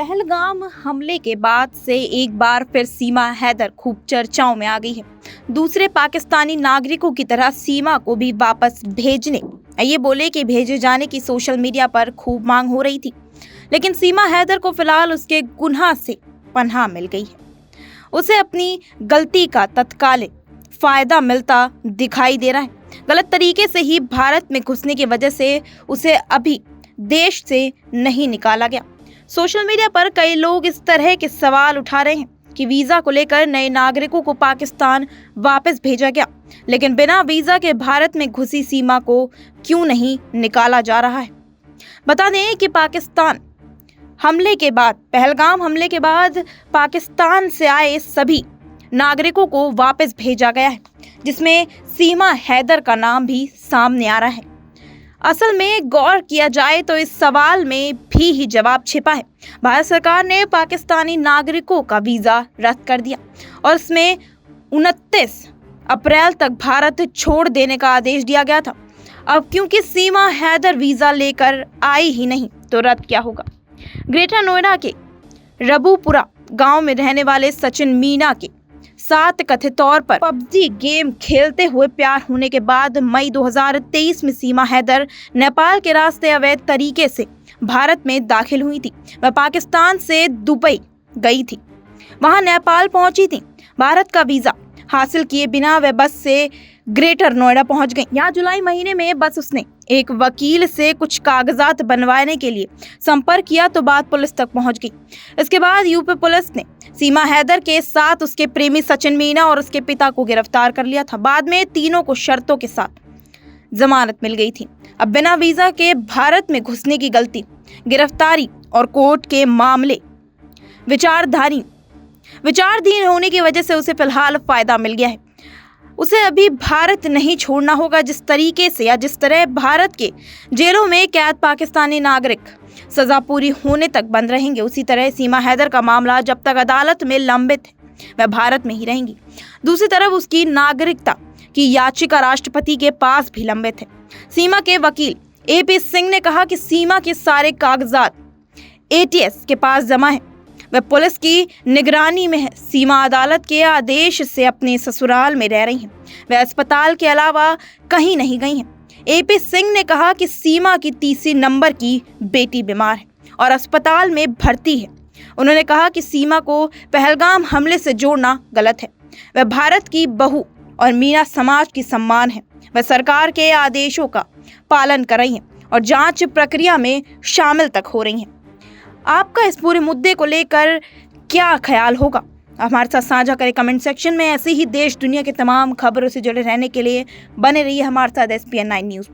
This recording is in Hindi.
पहलगाम हमले के बाद से एक बार फिर सीमा हैदर खूब चर्चाओं में आ गई है। दूसरे पाकिस्तानी नागरिकों की तरह सीमा को भी वापस भेजने, ये बोले कि भेजे जाने की सोशल मीडिया पर खूब मांग हो रही थी। लेकिन सीमा हैदर को फिलहाल उसके गुनाह से पनाह मिल गई है। उसे अपनी गलती का तत्कालिक फायदा मिलता दिखाई दे रहा है। गलत तरीके से ही भारत में घुसने की वजह से उसे अभी देश से नहीं निकाला गया। सोशल मीडिया पर कई लोग इस तरह के सवाल उठा रहे हैं कि वीजा को लेकर नए नागरिकों को पाकिस्तान वापस भेजा गया, लेकिन बिना वीजा के भारत में घुसी सीमा को क्यों नहीं निकाला जा रहा है। बता दें कि पहलगाम हमले के बाद पाकिस्तान से आए सभी नागरिकों को वापस भेजा गया है, जिसमें सीमा हैदर का नाम भी सामने आ रहा है। असल में गौर किया जाए तो इस सवाल में भी ही जवाब छिपा है। भारत सरकार ने पाकिस्तानी नागरिकों का वीजा रद्द कर दिया और इसमें 29 अप्रैल तक भारत छोड़ देने का आदेश दिया गया था। अब क्योंकि सीमा हैदर वीजा लेकर आई ही नहीं तो रद्द क्या होगा। ग्रेटर नोएडा के रबूपुरा गांव में रहने वाले सचिन मीना के साथ कथित तौर पर पबजी गेम खेलते हुए प्यार होने के बाद मई 2023 में सीमा हैदर नेपाल के रास्ते अवैध तरीके से भारत में दाखिल हुई थी। वह पाकिस्तान से दुबई गई थी, वहां नेपाल पहुंची थी। भारत का वीजा हासिल किए बिना वह बस से ग्रेटर नोएडा पहुंच गई। यहाँ जुलाई महीने में बस उसने एक वकील से कुछ कागजात बनवाने के लिए संपर्क किया तो बात पुलिस तक पहुंच गई। इसके बाद यूपी पुलिस ने सीमा हैदर के साथ उसके प्रेमी सचिन मीना और उसके पिता को गिरफ्तार कर लिया था। बाद में तीनों को शर्तों के साथ जमानत मिल गई थी। अब बिना वीजा के भारत में घुसने की गलती, गिरफ्तारी और कोर्ट के मामले विचाराधीन होने की वजह से उसे फिलहाल फायदा मिल गया है। उसे अभी भारत नहीं छोड़ना होगा। जिस तरह भारत के जेलों में कैद पाकिस्तानी नागरिक सजा पूरी होने तक बंद रहेंगे, उसी तरह सीमा हैदर का मामला जब तक अदालत में लंबित है वह भारत में ही रहेंगी। दूसरी तरफ उसकी नागरिकता की याचिका राष्ट्रपति के पास भी लंबित है। सीमा के वकील AP सिंह ने कहा कि सीमा के सारे कागजात ATS के पास जमा है, वह पुलिस की निगरानी में है। सीमा अदालत के आदेश से अपने ससुराल में रह रही हैं, वह अस्पताल के अलावा कहीं नहीं गई हैं। AP सिंह ने कहा कि सीमा की तीसरी नंबर की बेटी बीमार है और अस्पताल में भर्ती है। उन्होंने कहा कि सीमा को पहलगाम हमले से जोड़ना गलत है। वह भारत की बहू और मीना समाज की सम्मान है। वह सरकार के आदेशों का पालन कर रही हैं और जांच प्रक्रिया में शामिल तक हो रही हैं। आपका इस पूरे मुद्दे को लेकर क्या ख्याल होगा, हमारे साथ साझा करें कमेंट सेक्शन में। ऐसे ही देश दुनिया के तमाम खबरों से जुड़े रहने के लिए बने रहिए हमारे साथ SPN9 न्यूज़ पर।